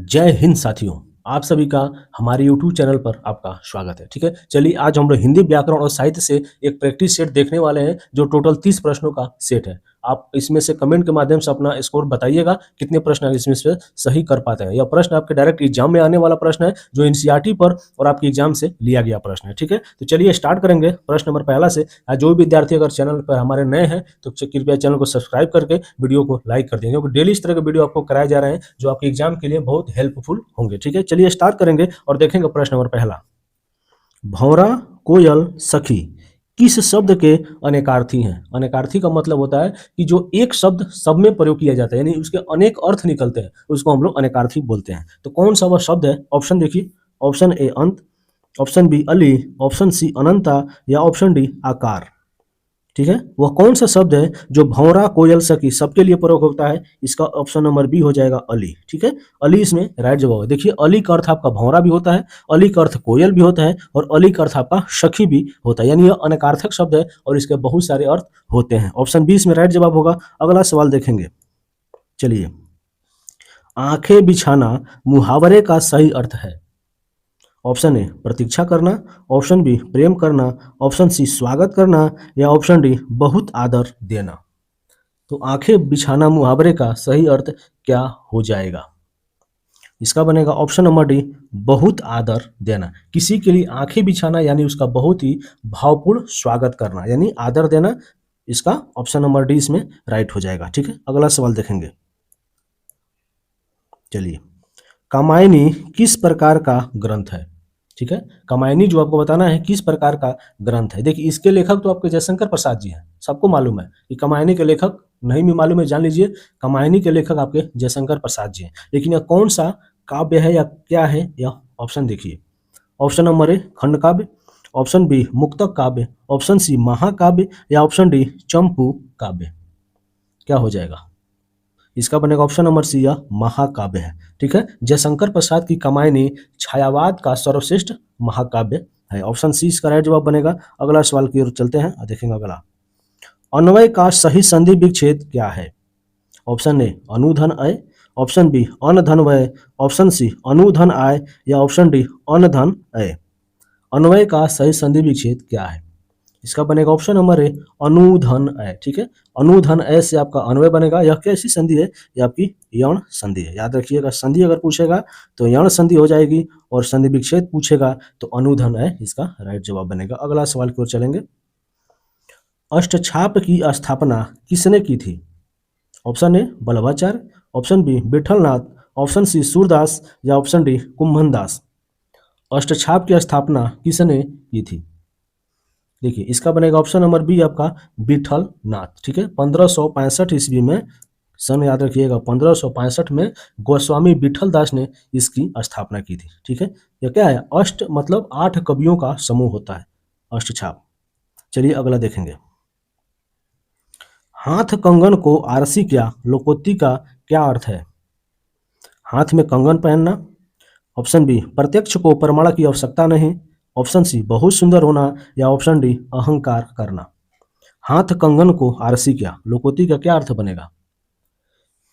जय हिंद साथियों। आप सभी का हमारे YouTube चैनल पर आपका स्वागत है। ठीक है, चलिए आज हम लोग हिंदी व्याकरण और साहित्य से एक प्रैक्टिस सेट देखने वाले हैं जो टोटल 30 प्रश्नों का सेट है। आप इसमें से कमेंट के माध्यम से अपना स्कोर बताइएगा कितने प्रश्न आप इसमें से सही कर पाते हैं। यह प्रश्न आपके डायरेक्ट एग्जाम में आने वाला प्रश्न है जो एनसीईआरटी पर और आपके एग्जाम से लिया गया प्रश्न है। ठीक है, तो चलिए स्टार्ट करेंगे प्रश्न नंबर पहला से। जो भी विद्यार्थी अगर चैनल पर हमारे नए हैं तो कृपया चैनल को सब्सक्राइब करके वीडियो को लाइक कर देंगे, क्योंकि डेली इस तरह के वीडियो आपको कराए जा रहे हैं जो आपके एग्जाम के लिए बहुत हेल्पफुल होंगे। ठीक है, चलिए स्टार्ट करेंगे और देखेंगे प्रश्न नंबर पहला। भौरा, कोयल, सखी किस शब्द के अनेकार्थी हैं? अनेकार्थी का मतलब होता है कि जो एक शब्द सब में प्रयोग किया जाता है, यानी उसके अनेक अर्थ निकलते हैं, उसको हम लोग अनेकार्थी बोलते हैं। तो कौन सा वह शब्द है? ऑप्शन देखिए, ऑप्शन ए अंत, ऑप्शन बी अली, ऑप्शन सी अनंता या ऑप्शन डी आकार। ठीक है, वह कौन सा शब्द है जो भौरा, कोयल, सखी सबके लिए प्रयोग होता है? इसका ऑप्शन नंबर बी हो जाएगा अली। ठीक है, अली इसमें राइट जवाब है। देखिए, अली का अर्थ आपका भौरा भी होता है, अली का अर्थ कोयल भी होता है और अली का अर्थ आपका सखी भी होता है, यानी यह अनेकार्थक शब्द है और इसके बहुत सारे अर्थ होते हैं। ऑप्शन बी इसमें राइट जवाब होगा। अगला सवाल देखेंगे। चलिए, आंखें बिछाना मुहावरे का सही अर्थ है? ऑप्शन ए प्रतीक्षा करना, ऑप्शन बी प्रेम करना, ऑप्शन सी स्वागत करना या ऑप्शन डी बहुत आदर देना। तो आंखें बिछाना मुहावरे का सही अर्थ क्या हो जाएगा? इसका बनेगा ऑप्शन नंबर डी बहुत आदर देना। किसी के लिए आंखें बिछाना यानी उसका बहुत ही भावपूर्ण स्वागत करना, यानी आदर देना। इसका ऑप्शन नंबर डी इसमें राइट हो जाएगा। ठीक है, अगला सवाल देखेंगे। चलिए, कामायनी किस प्रकार का ग्रंथ है? ठीक है, कामायनी जो आपको बताना है किस प्रकार का ग्रंथ है। देखिए, इसके लेखक तो आपके जयशंकर प्रसाद जी हैं, सबको मालूम है कि कामायनी के लेखक, नहीं भी मालूम है जान लीजिए, कामायनी के लेखक आपके जयशंकर प्रसाद जी हैं। लेकिन यह कौन सा काव्य है या क्या है? यह ऑप्शन देखिए, ऑप्शन नंबर ए खंड काव्य, ऑप्शन बी मुक्तक काव्य, ऑप्शन सी महाकाव्य या ऑप्शन डी चंपू काव्य। क्या हो जाएगा? इसका बनेगा ऑप्शन नंबर सी, यह महाकाव्य है। ठीक है, जयशंकर प्रसाद की कामायनी छायावाद का सर्वश्रेष्ठ महाकाव्य है। ऑप्शन सी इसका राइट जवाब बनेगा। अगला सवाल की ओर चलते हैं और देखेंगे अगला। अन्वय का सही संधि विच्छेद क्या है? ऑप्शन ए अनुधन अय, ऑप्शन बी अनधन वय, ऑप्शन सी अनुधन आय या ऑप्शन डी अनधन अय। अन्वय का सही संधि विच्छेद क्या है? इसका बनेगा ऑप्शन नंबर ए अनुधन अय। ठीक है, अनुधन अय से आपका अन्वय बनेगा। यह कैसी संधि है? यह आपकी यौन संधि है। याद रखिएगा, संधि अगर पूछेगा तो यौन संधि हो जाएगी और संधि विच्छेद पूछेगा तो अनुधन अय इसका राइट जवाब बनेगा। अगला सवाल की ओर चलेंगे। अष्टछाप की स्थापना किसने की थी? Option A Vallabhacharya, option B Vitthalnath, option C Surdas या ऑप्शन डी कुंभनदास। अष्टछाप की स्थापना किसने की थी? देखिए, इसका बनेगा ऑप्शन नंबर बी आपका विठलनाथ। ठीक है, 1565 ईस्वी में, सन याद रखिएगा 1565 में गोस्वामी विठल दास ने इसकी स्थापना की थी। ठीक है, यह क्या है? अष्ट मतलब 8 कवियों का समूह होता है अष्टछाप। चलिए अगला देखेंगे। हाथ कंगन को आरसी क्या लोकोक्ति का क्या अर्थ है? हाथ में कंगन पहनना, ऑप्शन बी प्रत्यक्ष को प्रमाण की आवश्यकता नहीं, ऑप्शन सी बहुत सुंदर होना या ऑप्शन डी अहंकार करना। हाथ कंगन को आरसी क्या लोकोक्ति का क्या अर्थ बनेगा?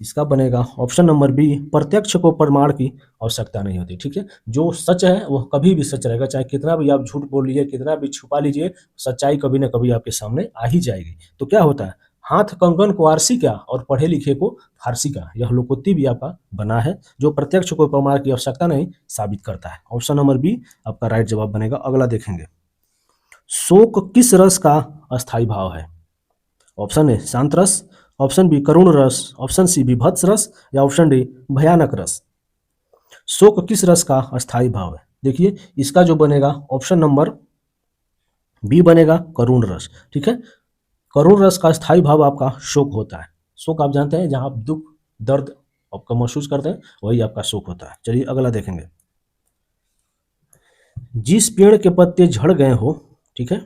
इसका बनेगा ऑप्शन नंबर बी प्रत्यक्ष को प्रमाण की आवश्यकता नहीं होती। ठीक है, जो सच है वह कभी भी सच रहेगा, चाहे कितना भी आप झूठ बोल लीजिए, कितना भी छुपा लीजिए, सच्चाई कभी ना कभी आपके सामने आ ही जाएगी। तो क्या होता है? हाथ कंगन को आरसी क्या और पढ़े लिखे को फारसी का, यह लोकोक्ति भी आपका बना है जो प्रत्यक्ष को प्रमाण की आवश्यकता नहीं साबित करता है। ऑप्शन नंबर बी आपका राइट जवाब बनेगा। अगला देखेंगे। शोक किस रस का अस्थायी भाव है? ऑप्शन ए शांत रस, ऑप्शन बी करुण रस, ऑप्शन सी विभत्स रस या ऑप्शन डी भयानक रस। शोक किस रस का अस्थायी भाव है? देखिए, इसका जो बनेगा ऑप्शन नंबर बी बनेगा करुण रस। ठीक है, करुण रस का स्थायी भाव आपका शोक होता है। शोक आप जानते हैं, जहां आप दुख दर्द आपका महसूस करते हैं वही आपका शोक होता है। चलिए अगला देखेंगे। जिस पेड़ के पत्ते झड़ गए हो, ठीक है,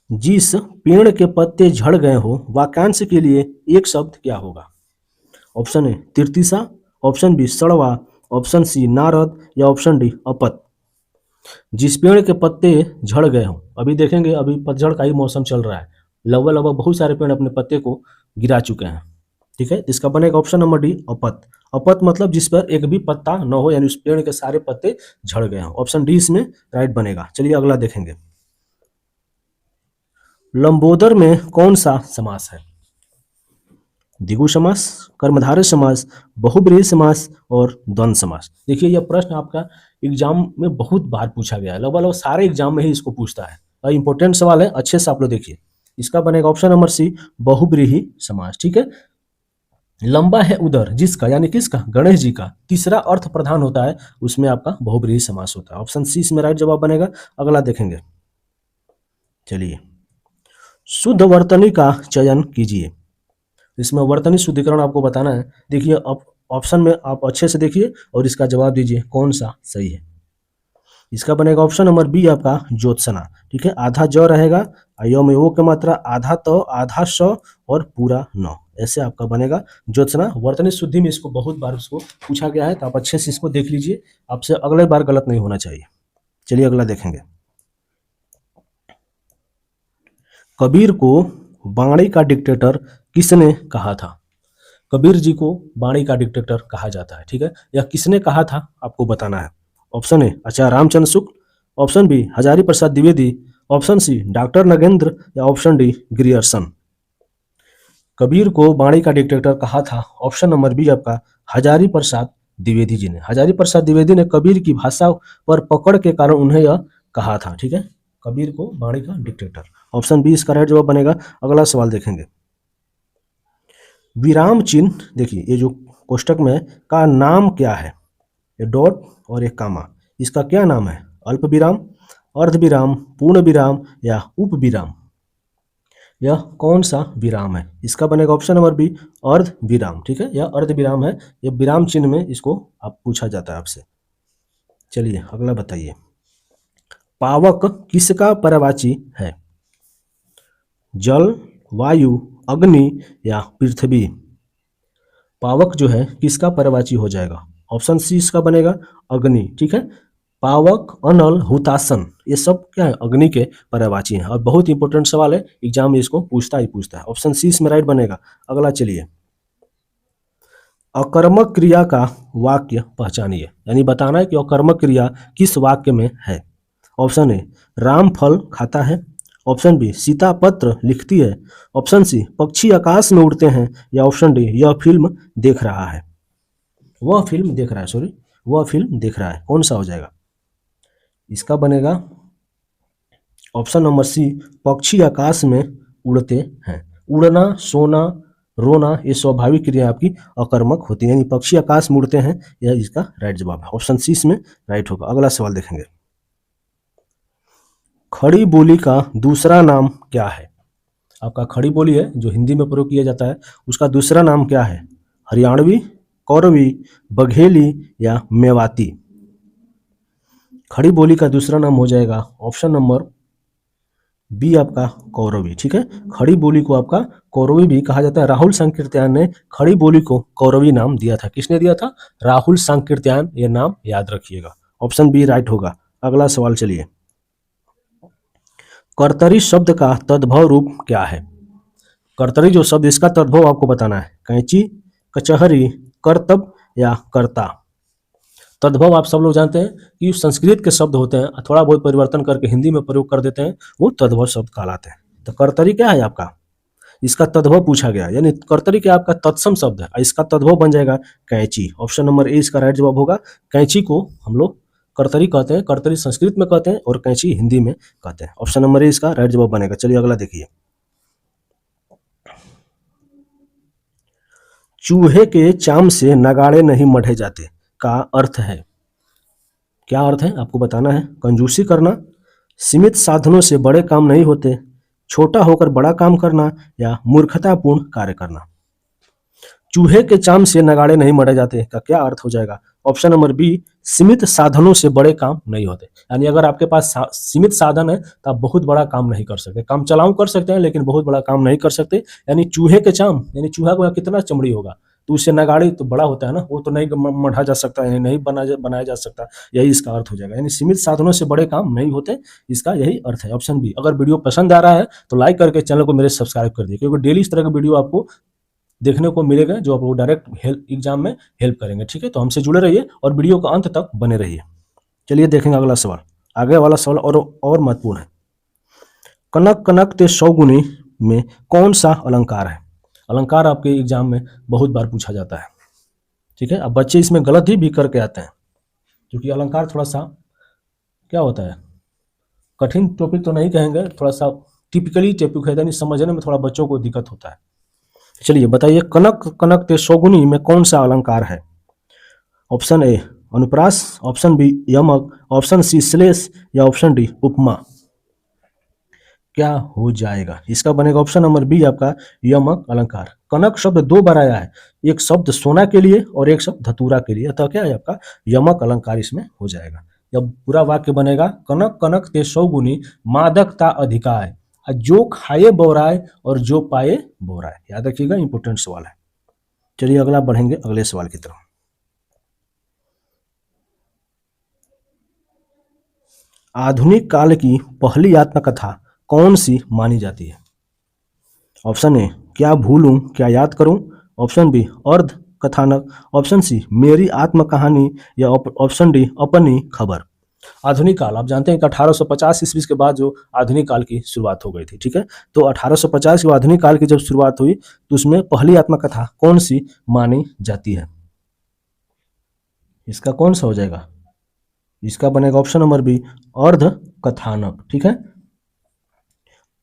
जिस पेड़ के पत्ते झड़ गए हो वाक्यांश के लिए एक शब्द क्या होगा? ऑप्शन ए तिरतिसा, ऑप्शन बी सड़वा, ऑप्शन सी नारद या ऑप्शन डी अपत। जिस पेड़ के पत्ते झड़ गए हो, अभी देखेंगे, अभी पतझड़ का ही मौसम चल रहा है, लगभग बहुत सारे पेड़ अपने पत्ते को गिरा चुके हैं। ठीक है, इसका बनेगा ऑप्शन नंबर डी अपत। अपत मतलब जिस पर एक भी पत्ता न हो, यानी उस पेड़ के सारे पत्ते झड़ गए हों। ऑप्शन डी इसमें राइट बनेगा। चलिए अगला देखेंगे। लंबोदर में कौन सा समास है? द्विगु समास, कर्मधारय समास, बहुब्रीहि समास और द्वंद्व समास। देखिए यह प्रश्न आपका एग्जाम में बहुत बार पूछा गया है, लगभग सारे एग्जाम में ही इसको पूछता है और इंपॉर्टेंट सवाल है, अच्छे से आप लोग देखिए। इसका बनेगा ऑप्शन नंबर सी बहुब्रीहि समास। ठीक है, लंबा है उदर जिसका, यानी किसका? गणेश जी का, तीसरा अर्थ प्रधान होता है, उसमें आपका बहुब्रीहि समास होता है। ऑप्शन सी इसमें राइट जवाब बनेगा। अगला देखेंगे। चलिए, शुद्ध वर्तनी का चयन कीजिए। इसमें वर्तनी शुद्धिकरण आपको बताना है। देखिए अब ऑप्शन में आप अच्छे से देखिए और इसका जवाब दीजिए कौन सा सही है। इसका बनेगा ऑप्शन नंबर बी आपका ज्योत्सना। ठीक है, आधा ज रहेगा, य में ओ की मात्रा, आधा त, आधा स और पूरा न, ऐसे आपका बनेगा ज्योत्सना। वर्तनी शुद्धि में इसको बहुत बार उसको पूछा गया है, तो आप अच्छे से इसको देख लीजिए, आपसे अगले बार गलत नहीं होना चाहिए। चलिए अगला देखेंगे। कबीर को बाणी का डिक्टेटर किसने कहा था? कबीर जी को बाणी का डिक्टेटर कहा जाता है। ठीक है, यह किसने कहा था आपको बताना है। Option A Acharya Ramchandra Shukla, option B Hazari Prasad Dwivedi, option C doctor Nagendra या ऑप्शन डी ग्रियर्सन। कबीर को बाणी का डिक्टेटर कहा था, ऑप्शन नंबर बी आपका हजारी प्रसाद द्विवेदी जी ने। हजारी प्रसाद द्विवेदी ने कबीर की भाषा पर पकड़ के कारण उन्हें यह कहा था। ठीक है, कबीर को बाणी का डिक्टेटर। ऑप्शन बी इसका राइट जवाब बनेगा। अगला सवाल देखेंगे। विराम चिन्ह, देखिए ये जो कोष्टक में का नाम क्या है? ये डॉट और एक कामा, इसका क्या नाम है? अल्प विराम, अर्ध विराम, पूर्ण विराम या उप विराम? यह कौन सा विराम है? इसका बनेगा ऑप्शन नंबर बी अर्ध विराम। ठीक है, यह अर्ध विराम है, यह विराम चिन्ह में इसको आप पूछा जाता है आपसे। चलिए अगला बताइए। पावक किसका पर्यायवाची है? जल, वायु, अग्नि या पृथ्वी? पावक जो है किसका पर्यायवाची हो जाएगा? ऑप्शन सी इसका बनेगा अग्नि। ठीक है, पावक, अनल, हुतासन, ये सब क्या है? अग्नि के पर्यायवाची हैं। और बहुत इंपॉर्टेंट सवाल है, एग्जाम में इसको पूछता ही पूछता है। ऑप्शन सी इसमें राइट बनेगा। अगला चलिए, अकर्मक क्रिया का वाक्य पहचानिए, यानी बताना है कि अकर्मक क्रिया किस वाक्य में है। ऑप्शन ए राम फल खाता है, ऑप्शन बी सीता पत्र लिखती है, ऑप्शन सी पक्षी आकाश में उड़ते हैं या ऑप्शन डी यह फिल्म देख रहा है। वह फिल्म देख रहा है, सॉरी वह फिल्म देख रहा है, कौन सा हो जाएगा? इसका बनेगा ऑप्शन नंबर सी पक्षी आकाश में उड़ते हैं। उड़ना, सोना, रोना ये स्वाभाविक क्रिया आपकी अकर्मक होती है, यानी पक्षी आकाश में उड़ते हैं, यह इसका राइट जवाब है। ऑप्शन सी इसमें राइट होगा। अगला सवाल देखेंगे। खड़ी बोली का दूसरा नाम क्या है? आपका खड़ी बोली है जो हिंदी में प्रयोग किया जाता है, उसका दूसरा नाम क्या है? हरियाणवी, कौरवी, बघेली या मेवाती? खड़ी बोली का दूसरा नाम हो जाएगा ऑप्शन नंबर बी आपका कौरवी। ठीक है, खड़ी बोली को आपका कौरवी भी कहा जाता है। राहुल सांकृत्यायन ने खड़ी बोली को कौरवी नाम दिया था। किसने दिया था? राहुल सांकृत्यायन, ये नाम याद रखिएगा। ऑप्शन बी राइट होगा। अगला सवाल चलिए। कर्तरी शब्द का तद्भव रूप क्या है? कर्तरी जो शब्द, इसका तद्भव आपको बताना है। कैंची, कचहरी, कर्तव्य या कर्ता? तद्भव आप सब लोग जानते हैं कि संस्कृत के शब्द होते हैं, थोड़ा बहुत परिवर्तन करके हिंदी में प्रयोग कर देते हैं, वो तद्भव शब्द कहलाते हैं। तो कर्तरी क्या है आपका? इसका तद्भव पूछा गया, यानी कर्तरी क्या आपका तत्सम शब्द है, इसका तद्भव बन जाएगा कैंची। ऑप्शन नंबर ए इसका राइट जवाब होगा। कैंची को हम लोग कर्तरी कहते हैं, कर्तरी संस्कृत में कहते हैं और कैंची हिंदी में कहते हैं। ऑप्शन नंबर ए इसका राइट जवाब बनेगा। चलिए अगला देखिए। चूहे के चाम से नगाड़े नहीं मढ़े जाते का अर्थ है? क्या अर्थ है आपको बताना है। कंजूसी करना, सीमित साधनों से बड़े काम नहीं होते, छोटा होकर बड़ा काम करना या मूर्खतापूर्ण कार्य करना? चूहे के चाम से नगाड़े नहीं मढ़े जाते का क्या अर्थ हो जाएगा? ऑप्शन नंबर बी सीमित साधनों से बड़े काम नहीं होते, यानी अगर आपके पास सीमित साधन है तो आप बहुत बड़ा काम नहीं कर सकते। काम चलाऊ कर सकते हैं लेकिन बहुत बड़ा काम नहीं कर सकते। यानी चूहे के चाम, यानी चूहा को कितना चमड़ी होगा, तो उससे नगाड़ी तो बड़ा होता है ना, वो तो नहीं मढ़ा जा सकता, यानी नहीं बनाया जा सकता। यही इसका अर्थ हो जाएगा, यानी सीमित साधनों से बड़े काम नहीं होते, इसका यही अर्थ है। Option B. अगर वीडियो पसंद आ रहा है तो लाइक करके चैनल को मेरे सब्सक्राइब कर दिए, क्योंकि डेली इस तरह का वीडियो आपको देखने को मिलेगा जो आपको डायरेक्ट हेल्प एग्जाम में हेल्प करेंगे। ठीक है, तो हमसे जुड़े रहिए और वीडियो का अंत तक बने रहिए। चलिए देखेंगे अगला सवाल। आगे वाला सवाल और महत्वपूर्ण है। कनक कनक ते सौगुनी में कौन सा अलंकार है? अलंकार आपके एग्जाम में बहुत बार पूछा जाता है। ठीक है, अब बच्चे इसमें गलत भी करके आते हैं, क्योंकि अलंकार थोड़ा सा क्या होता है, कठिन टॉपिक तो नहीं कहेंगे, थोड़ा सा टिपिकली टॉपिक है, यानी समझने में थोड़ा बच्चों को दिक्कत होता है। चलिए बताइए, कनक कनक ते सौगुनी में कौन सा अलंकार है? ऑप्शन ए अनुप्रास, ऑप्शन बी यमक, ऑप्शन सी श्लेष या ऑप्शन डी उपमा। क्या हो जाएगा? इसका बनेगा ऑप्शन नंबर बी आपका यमक अलंकार। कनक शब्द दो बार आया है, एक शब्द सोना के लिए और एक शब्द धतूरा के लिए, अतः क्या है आपका यमक अलंकार इसमें हो जाएगा। जब पूरा वाक्य बनेगा, कनक कनक ते सौगुनी मादकता अधिकाय, जो खाए बोराय और जो पाए बोराय। याद रखिएगा, इंपोर्टेंट सवाल है। चलिए अगला बढ़ेंगे अगले सवाल की तरफ। आधुनिक काल की पहली आत्मकथा कौन सी मानी जाती है? ऑप्शन ए क्या भूलूं क्या याद करूं, ऑप्शन बी अर्ध कथानक, ऑप्शन सी मेरी आत्म कहानी या ऑप्शन डी अपनी खबर। आधुनिक काल आप जानते हैं कि 1850 ईस्वी के बाद जो आधुनिक काल की शुरुआत हो गई थी। ठीक है, तो 1850 की आधुनिक काल की जब शुरुआत हुई तो उसमें पहली आत्मकथा कौन सी मानी जाती है? इसका कौन सा हो जाएगा? इसका बनेगा ऑप्शन नंबर बी अर्ध कथानक। ठीक है,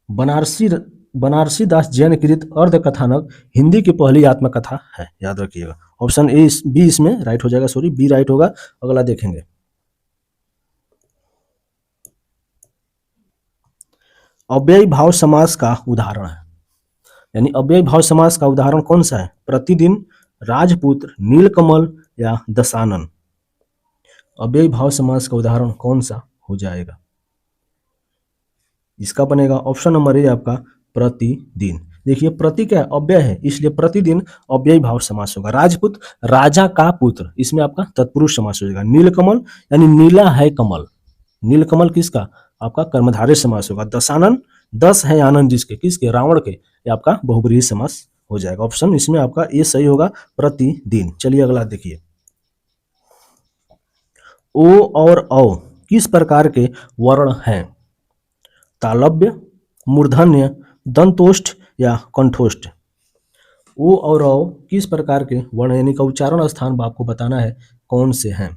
बनारसी दास जैन कृत अर्ध कथानक हिंदी की पहली आत्मकथा है, याद रखिएगा। ऑप्शन ए बी इसमें राइट हो जाएगा, सॉरी बी राइट होगा। अगला देखेंगे, अव्ययी भाव समास का उदाहरण है, यानी अव्ययी भाव समास का उदाहरण कौन सा है? प्रतिदिन, राजपुत्र, नीलकमल या दशानन। अव्ययी भाव समास का उदाहरण कौन सा हो जाएगा? इसका बनेगा ऑप्शन नंबर ए आपका प्रतिदिन। देखिए प्रति क्या अव्यय है, इसलिए प्रतिदिन अव्ययी भाव समास होगा। राजपुत्र राजा का पुत्र, इसमें आपका तत्पुरुष समास हो जाएगा। नीलकमल यानी नीला है कमल, नीलकमल किसका? आपका कर्मधारय समास होगा। दशानन दस है आनंद जिसके, किसके? रावण के, ये आपका बहुब्रीहि समास हो जाएगा। ऑप्शन इसमें आपका ए सही होगा, प्रतिदिन। चलिए अगला देखिए, ओ और औ किस प्रकार के वर्ण हैं? तालव्य, मूर्धन्य, दंतोष्ठ या कंठोष्ठ। ओ और औ किस प्रकार के वर्ण यानी का उच्चारण स्थान आपको बताना है कौन से हैं।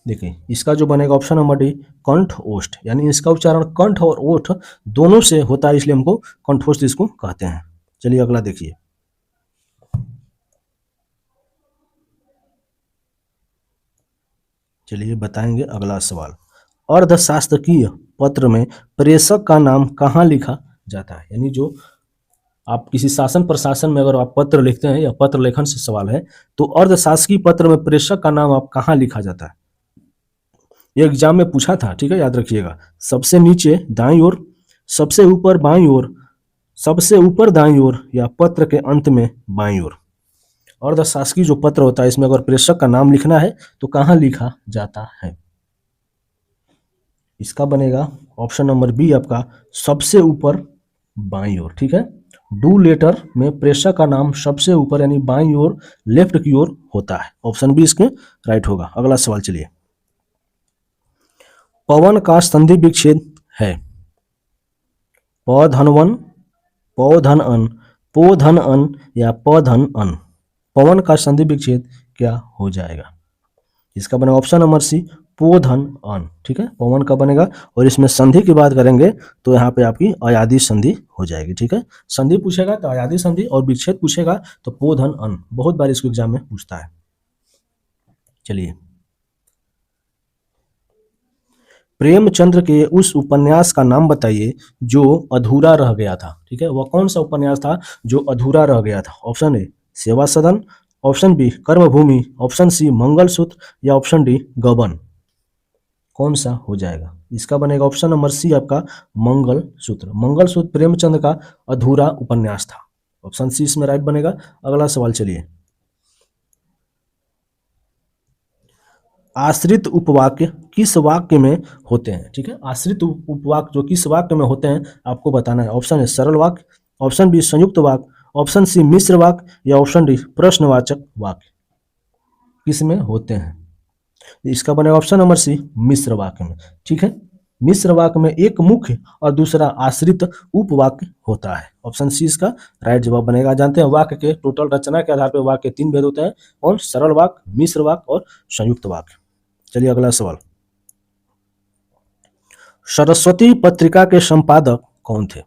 देखिए इसका जो बनेगा ऑप्शन नंबर डी कंठ ओष्ठ, यानी इसका उच्चारण कंठ और ओठ दोनों से होता है, इसलिए हमको कंठोष्ठ इसको कहते हैं। चलिए अगला देखिए, चलिए बताएंगे अगला सवाल। अर्धशास्त्रकीय पत्र में प्रेषक का नाम कहाँ लिखा जाता है? यानी जो आप किसी शासन प्रशासन में अगर आप पत्र लिखते हैं या पत्र लेखन से सवाल है, तो अर्धशासकीय पत्र में प्रेषक का नाम आप कहाँ लिखा जाता है? ये एग्जाम में पूछा था। ठीक है, याद रखिएगा, सबसे नीचे दाईं ओर, सबसे ऊपर बाईं ओर, सबसे ऊपर दाईं ओर या पत्र के अंत में बाईं ओर। अर्धशासकीय जो पत्र होता है इसमें अगर प्रेषक का नाम लिखना है तो कहाँ लिखा जाता है? इसका बनेगा ऑप्शन नंबर बी आपका सबसे ऊपर बाईं ओर। ठीक है, डू लेटर में प्रेषक का नाम सबसे ऊपर यानी बाईं ओर लेफ्ट की ओर होता है। ऑप्शन बी इसके राइट होगा। अगला सवाल चलिए, पवन का संधि विच्छेद है प धन वन, प धन अन, पो धन अन या प धन अन। पवन का संधि विच्छेद क्या हो जाएगा? इसका बनेगा ऑप्शन नंबर सी पो धन अन। ठीक है, पवन का बनेगा और इसमें संधि की बात करेंगे तो यहाँ पे आपकी अयादी संधि हो जाएगी। ठीक है, संधि पूछेगा तो अयादी संधि और विच्छेद पूछेगा तो पो धन अन। बहुत बार इसको एग्जाम में पूछता है। चलिए, प्रेमचंद्र के उस उपन्यास का नाम बताइए जो अधूरा रह गया था। ठीक है, वह कौन सा उपन्यास था जो अधूरा रह गया था? ऑप्शन ए सेवा सदन, ऑप्शन बी कर्मभूमि, ऑप्शन सी मंगलसूत्र या ऑप्शन डी गबन। कौन सा हो जाएगा? इसका बनेगा ऑप्शन नंबर सी आपका मंगलसूत्र। मंगलसूत्र प्रेमचंद का अधूरा उपन्यास था। ऑप्शन सी इसमें राइट बनेगा। अगला सवाल चलिए, आश्रित उपवाक्य किस वाक्य में होते हैं? ठीक है, आश्रित उपवाक्य जो किस वाक्य में होते हैं आपको बताना है। ऑप्शन है सरल वाक्य, ऑप्शन बी संयुक्त वाक्य, ऑप्शन सी मिश्र वाक्य या ऑप्शन डी प्रश्नवाचक वाक्य किसमें होते हैं? इसका बनेगा ऑप्शन नंबर सी मिश्र वाक्य में। ठीक है, मिश्र वाक्य में एक मुख्य और दूसरा आश्रित उपवाक्य होता है। ऑप्शन सी इसका राइट जवाब बनेगा। जानते हैं वाक्य के टोटल रचना के आधार पर वाक्य तीन भेद होते हैं, और सरल वाक्य, मिश्र वाक्य और संयुक्त वाक्य। चलिए अगला सवाल, सरस्वती पत्रिका के संपादक कौन थे?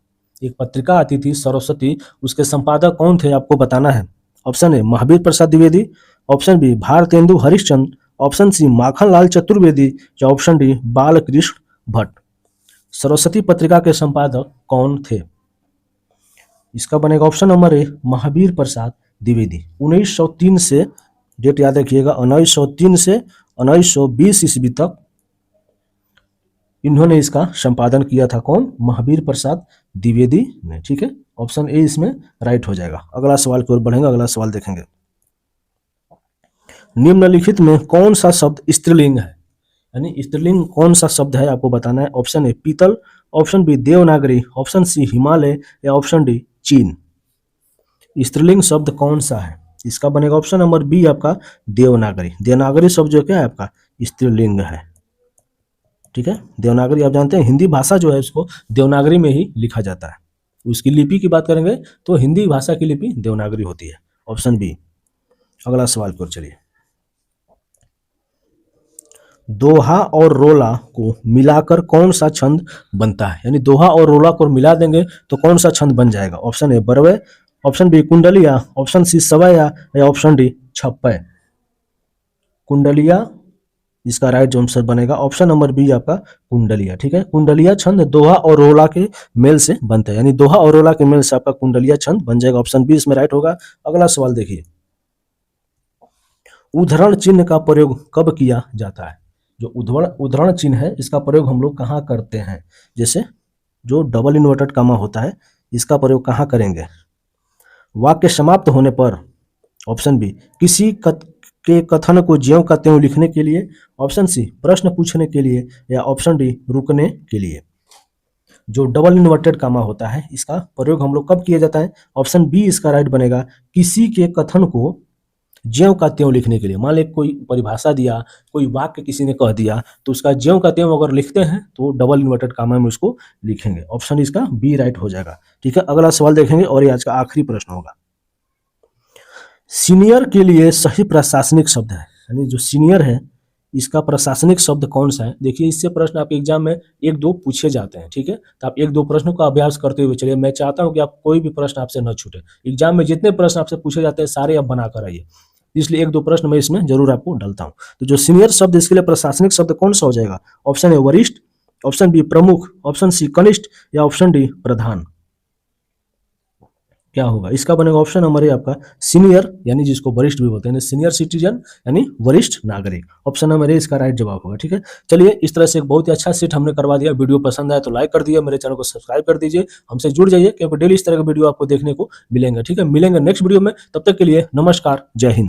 एक पत्रिका आती थी सरस्वती, उसके संपादक कौन थे आपको बताना है। Option A Mahavir Prasad Dwivedi, option B Bharatendu Harishchandra, option C Makhanlal Chaturvedi या ऑप्शन डी बालकृष्ण भट्ट। सरस्वती पत्रिका के संपादक कौन थे? इसका बनेगा option number A Mahavir Prasad Dwivedi. 1903 से, डेट याद रखिएगा, 1903 से 1920 ईस्वी तक इन्होंने इसका संपादन किया था। कौन? महावीर प्रसाद द्विवेदी ने। ठीक है, ऑप्शन ए इसमें राइट हो जाएगा। अगला सवाल की ओर बढ़ेंगे, अगला सवाल देखेंगे, निम्नलिखित में कौन सा शब्द स्त्रीलिंग है? यानी स्त्रीलिंग कौन सा शब्द है आपको बताना है। ऑप्शन ए पीतल, option B Devanagari, option C Himalaya या ऑप्शन डी चीन। स्त्रीलिंग शब्द कौन सा है? इसका बनेगा ऑप्शन नंबर बी आपका देवनागरी। देवनागरी शब्द जो क्या है आपका स्त्रीलिंग है। ठीक है, देवनागरी आप जानते हैं हिंदी भाषा जो है उसको देवनागरी में ही लिखा जाता है। उसकी लिपि की बात करेंगे तो हिंदी भाषा की लिपि देवनागरी होती है। Option B. अगला सवाल पर चलिए, दोहा और रोला को मिलाकर कौन सा छंद बनता है? यानी दोहा और रोला को मिला देंगे तो कौन सा छंद बन जाएगा? ऑप्शन ए बरवे, ऑप्शन बी कुंडलिया, ऑप्शन सी सवैया या ऑप्शन डी छप्पय। कुंडलिया इसका राइट आंसर बनेगा। ऑप्शन नंबर बी आपका कुंडलिया। ठीक है, कुंडलिया छंद दोहा और रोला के मेल से बनता है, यानी दोहा और रोला के मेल से आपका कुंडलिया छंद बन जाएगा। ऑप्शन बी इसमें राइट होगा। अगला सवाल देखिए, उद्धरण चिन्ह का प्रयोग कब किया जाता है? जो उद्धरण चिन्ह है इसका प्रयोग हम लोग कहाँ करते हैं? जैसे जो डबल इन्वर्टेड कॉमा होता है इसका प्रयोग कहाँ करेंगे? वाक्य समाप्त होने पर, ऑप्शन बी किसी के कथन को ज्यों का त्यों लिखने के लिए, ऑप्शन सी प्रश्न पूछने के लिए या ऑप्शन डी रुकने के लिए। जो डबल इन्वर्टेड कॉमा होता है इसका प्रयोग हम लोग कब किया जाता है? ऑप्शन बी इसका राइट बनेगा, किसी के कथन को ज्यों का त्यों लिखने के लिए। मान ले कोई परिभाषा दिया, कोई वाक्य किसी ने कह दिया तो उसका ज्यों का त्यों अगर लिखते हैं तो डबल इन्वर्टेड कॉमा में उसको लिखेंगे। ऑप्शन इसका बी राइट हो जाएगा। ठीक है, अगला सवाल देखेंगे और ये आज का आखिरी प्रश्न होगा। सीनियर के लिए सही प्रशासनिक शब्द है, यानी जो सीनियर है इसका प्रशासनिक शब्द कौन सा है? देखिए इससे प्रश्न आपके एग्जाम में एक दो पूछे जाते हैं। ठीक है, तो आप एक दो प्रश्नों का अभ्यास करते हुए चलिए। मैं चाहता हूं कि आप कोई भी प्रश्न आपसे न छूटे। एग्जाम में जितने प्रश्न आपसे पूछे जाते हैं सारे आप बनाकर आइए, इसलिए एक दो प्रश्न मैं इसमें जरूर आपको डालता हूं। तो जो सीनियर शब्द इसके लिए प्रशासनिक शब्द कौन सा हो जाएगा? ऑप्शन ए वरिष्ठ, ऑप्शन बी प्रमुख, ऑप्शन सी कनिष्ठ या ऑप्शन डी प्रधान। क्या होगा? इसका बनेगा ऑप्शन नंबर ए आपका सीनियर, यानी जिसको वरिष्ठ भी बोलते हैं, सीनियर सिटीजन यानी वरिष्ठ नागरिक। ऑप्शन नंबर ए इसका राइट जवाब होगा। ठीक है, चलिए इस तरह से एक बहुत ही अच्छा सेट हमने करवा दिया। वीडियो पसंद आए तो लाइक कर दिए, मेरे चैनल को सब्सक्राइब कर दीजिए, हमसे जुड़ जाइए क्योंकि डेली इस तरह के वीडियो आपको देखने को मिलेंगे। ठीक है, मिलेंगे नेक्स्ट वीडियो में, तब तक के लिए नमस्कार, जय हिंद।